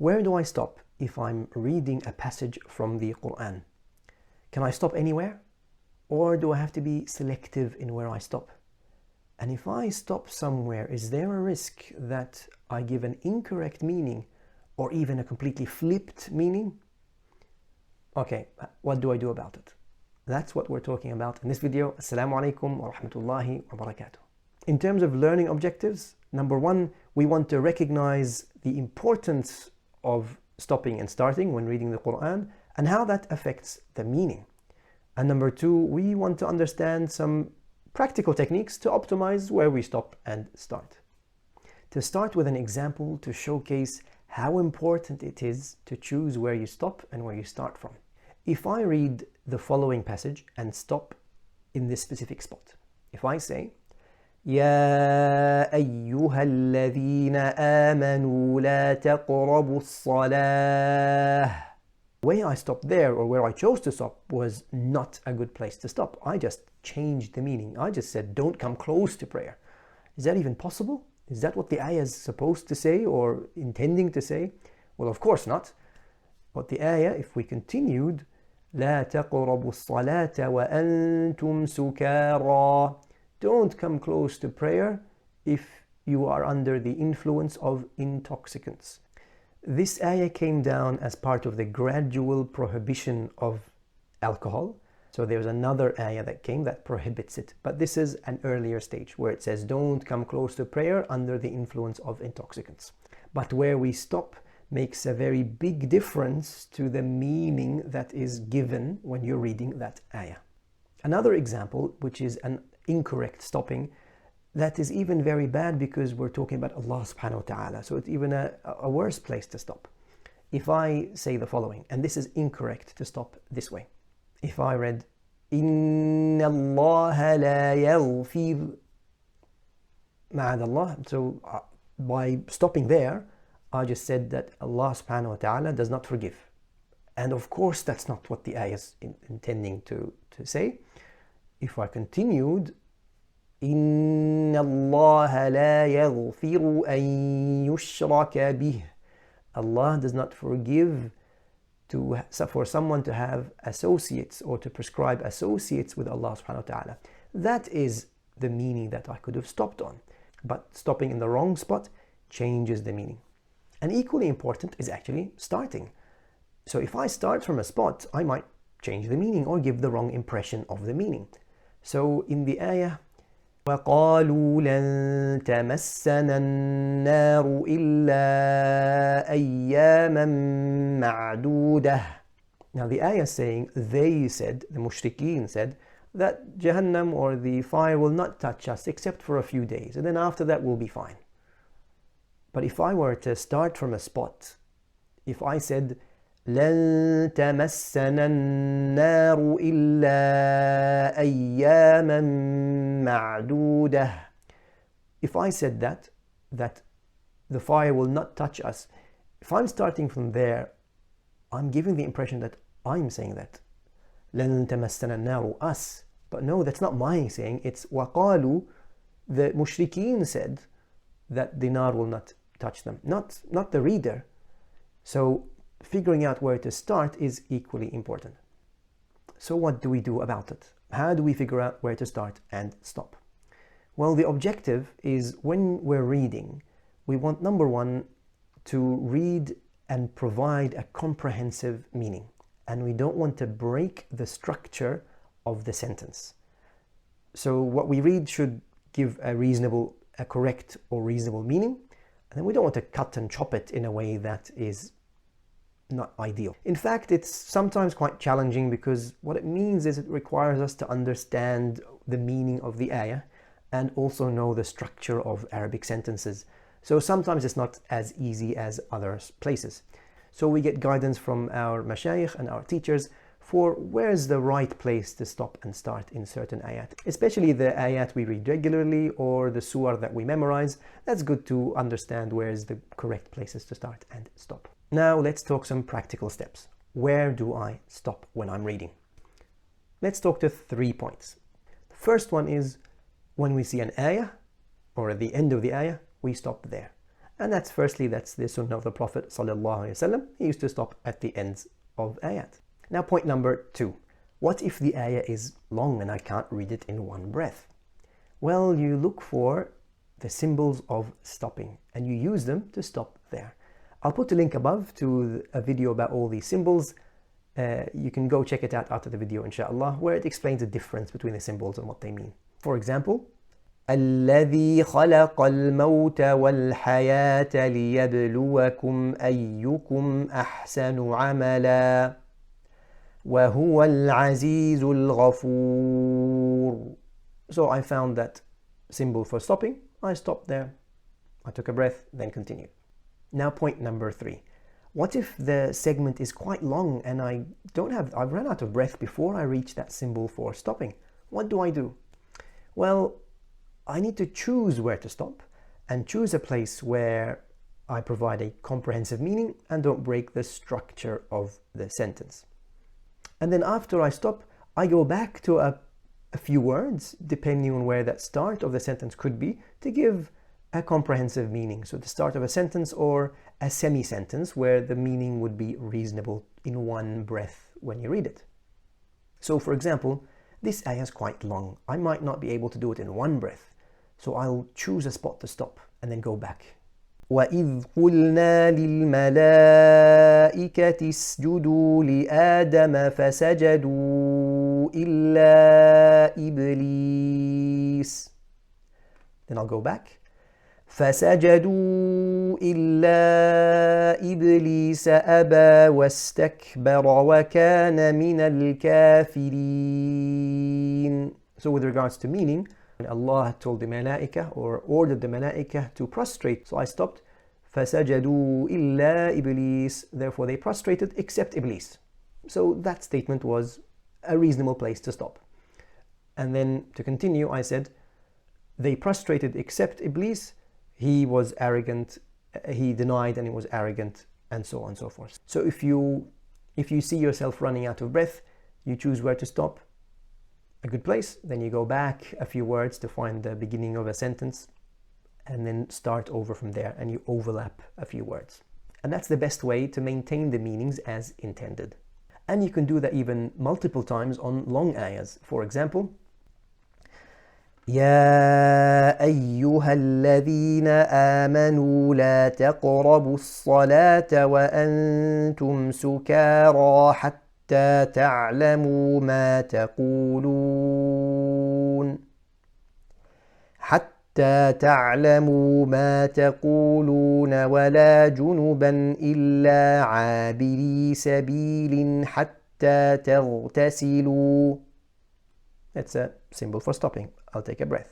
Where do I stop if I'm reading a passage from the Quran? Can I stop anywhere? Or do I have to be selective in where I stop? And if I stop somewhere, is there a risk that I give an incorrect meaning or even a completely flipped meaning? Okay, what do I do about it? That's what we're talking about in this video. Assalamu alaikum wa rahmatullahi wa barakatuh. In terms of learning objectives, number one, we want to recognize the importance of stopping and starting when reading the Quran and how that affects the meaning. And number two, we want to understand some practical techniques to optimize where we stop and start. To start with an example to showcase how important it is to choose where you stop and where you start from. If I read the following passage and stop in this specific spot, if I say, يا أيها الذين آمنوا لا تقربوا الصلاة. Where I stopped there, or where I chose to stop, was not a good place to stop. I just changed the meaning. I just said, don't come close to prayer. Is that even possible? Is that what the ayah is supposed to say or intending to say? Well, of course not. But the ayah, if we continued, لا تقربوا الصلاة وأنتم سكارى. Don't come close to prayer if you are under the influence of intoxicants. This ayah came down as part of the gradual prohibition of alcohol. So there's another ayah that came that prohibits it. But this is an earlier stage where it says don't come close to prayer under the influence of intoxicants. But where we stop makes a very big difference to the meaning that is given when you're reading that ayah. Another example, which is an incorrect stopping, that is even very bad because we're talking about Allah subhanahu wa ta'ala. So it's even a worse place to stop. If I say the following, and this is incorrect to stop this way. If I read, إِنَّ اللَّهَ لَا يَغْفِرُ مَعَذَ اللَّهِ. So by stopping there, I just said that Allah subhanahu wa ta'ala does not forgive. And of course that's not what the ayah is intending to say. If I continued, إِنَّ اللَّهَ لَا يَغْفِرُ أَن يُشْرَكَ بِهِ. Allah does not forgive for someone to have associates or to prescribe associates with Allah subhanahu wa ta'ala. That is the meaning that I could have stopped on. But stopping in the wrong spot changes the meaning. And equally important is actually starting. So if I start from a spot, I might change the meaning or give the wrong impression of the meaning. So in the ayah, وَقَالُوا لَن تَمَسَّنَا النَّارُ إِلَّا أَيَّامًا مَعْدُودَةً. Now the ayah is saying, they said, the mushrikeen said, that Jahannam or the fire will not touch us except for a few days, and then after that we'll be fine. But if I were to start from a spot, if I said, لن تمسنا النار إلا أياما معدودة. If I said that the fire will not touch us, if I'm starting from there, I'm giving the impression that I'm saying that. لن تمسنا النار, us. But no, that's not my saying. It's وقالوا, the mushrikeen said that the nar will not touch them, not the reader. So figuring out where to start is equally important. So what do we do about it? How do we figure out where to start and stop? Well, the objective is when we're reading, we want, number one, to read and provide a comprehensive meaning. And we don't want to break the structure of the sentence. So what we read should give a correct or reasonable meaning. And then we don't want to cut and chop it in a way that is not ideal. In fact, it's sometimes quite challenging because what it means is it requires us to understand the meaning of the ayah and also know the structure of Arabic sentences. So sometimes it's not as easy as other places. So we get guidance from our mashayikh and our teachers for where's the right place to stop and start in certain ayat. Especially the ayat we read regularly or the surah that we memorize. That's good to understand where's the correct places to start and stop. Now let's talk some practical steps. Where do I stop when I'm reading? Let's talk to 3 points. The first one is when we see an ayah or at the end of the ayah, we stop there. And that's the sunnah of the Prophet ﷺ. He used to stop at the ends of ayat. Now point number 2. What if the ayah is long and I can't read it in one breath? Well, you look for the symbols of stopping and you use them to stop there. I'll put a link above to a video about all these symbols. You can go check it out after the video, Insha'Allah, where it explains the difference between the symbols and what they mean. For example, الذي خلق الموت والحياة ليبلوكم أيكم أحسن عملا وهو العزيز الغفور. So I found that symbol for stopping. I stopped there. I took a breath, then continued. Now point number 3. What if the segment is quite long and I've run out of breath before I reach that symbol for stopping? What do I do? Well, I need to choose where to stop and choose a place where I provide a comprehensive meaning and don't break the structure of the sentence. And then after I stop, I go back to a few words, depending on where that start of the sentence could be, to give a comprehensive meaning. So the start of a sentence or a semi-sentence where the meaning would be reasonable in one breath when you read it. So for example, this ayah is quite long. I might not be able to do it in one breath. So I'll choose a spot to stop and then go back. وَإِذْ قُلْنَا لِلْمَلَائِكَةِ اسْجُدُوا لِآدَمَ فَسَجَدُوا إِلَّا إِبْلِيسَ. Then I'll go back. فسجدوا إلا إبليس أبى واستكبر وكان من الكافرين. So with regards to meaning, when Allah had told the malaika or ordered the malaika to prostrate, so I stopped. فسجدوا إلا إبليس. Therefore they prostrated except Iblis. So that statement was a reasonable place to stop. And then to continue, I said they prostrated except Iblis. He was arrogant, he denied and he was arrogant, and so on and so forth. So if you see yourself running out of breath, you choose where to stop, a good place, then you go back a few words to find the beginning of a sentence, and then start over from there, and you overlap a few words. And that's the best way to maintain the meanings as intended. And you can do that even multiple times on long ayahs. For example, يا أيها الذين آمنوا لا تقربوا الصلاة وأنتم سكارى حتى تعلموا ما تقولون ولا جنبا إلا عابري سبيل حتى تغتسلوا. That's a symbol for stopping. I'll take a breath.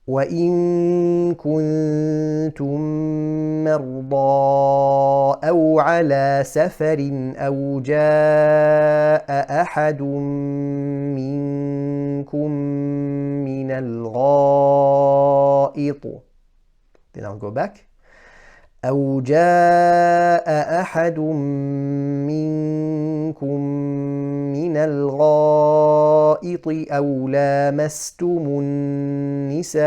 وإن كنتم مرضى أو على سفر أو جاء أحد منكم من الغائط. Then I'll go back. أو جاء أحد منكم من الغائط أو لامستم النساء.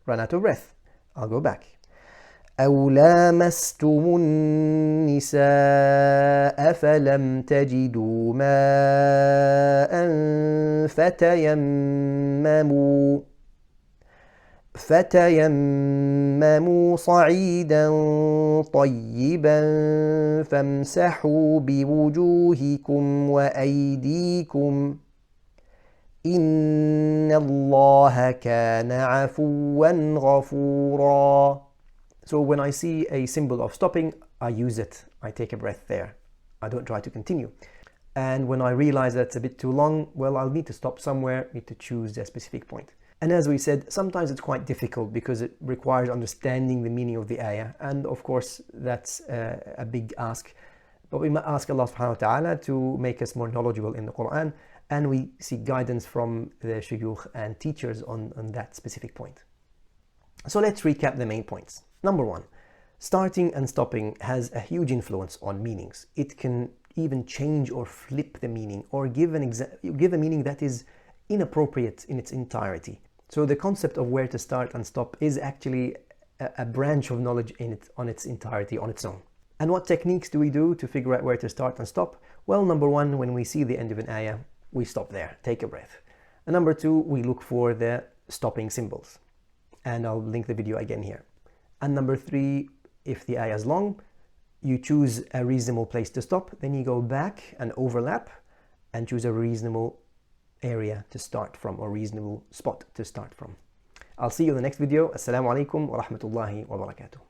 Run out of breath. I'll go back. أو لامستم النساء فلم تجدوا ماء فتيمموا صعيدا طيبا فامسحوا بوجوهكم وأيديكم إن الله كان عفوا غفورا. So when I see a symbol of stopping, I use it. I take a breath there. I don't try to continue. And when I realize that's a bit too long, well, I'll need to stop somewhere, need to choose a specific point. And as we said, sometimes it's quite difficult because it requires understanding the meaning of the ayah. And of course, that's a big ask. But we might ask Allah subhanahu wa ta'ala to make us more knowledgeable in the Quran. And we seek guidance from the shuyukh and teachers on that specific point. So let's recap the main points. Number 1, starting and stopping has a huge influence on meanings. It can even change or flip the meaning or give a meaning that is inappropriate in its entirety. So the concept of where to start and stop is actually a branch of knowledge on its entirety, on its own. And what techniques do we do to figure out where to start and stop? Well, number one, when we see the end of an ayah, we stop there, take a breath. And number two, we look for the stopping symbols. And I'll link the video again here. And number three, if the ayah is long, you choose a reasonable place to stop, then you go back and overlap and choose a reasonable area to start from, or reasonable spot to start from. I'll see you in the next video. Assalamu alaikum wa rahmatullahi wa barakatuh.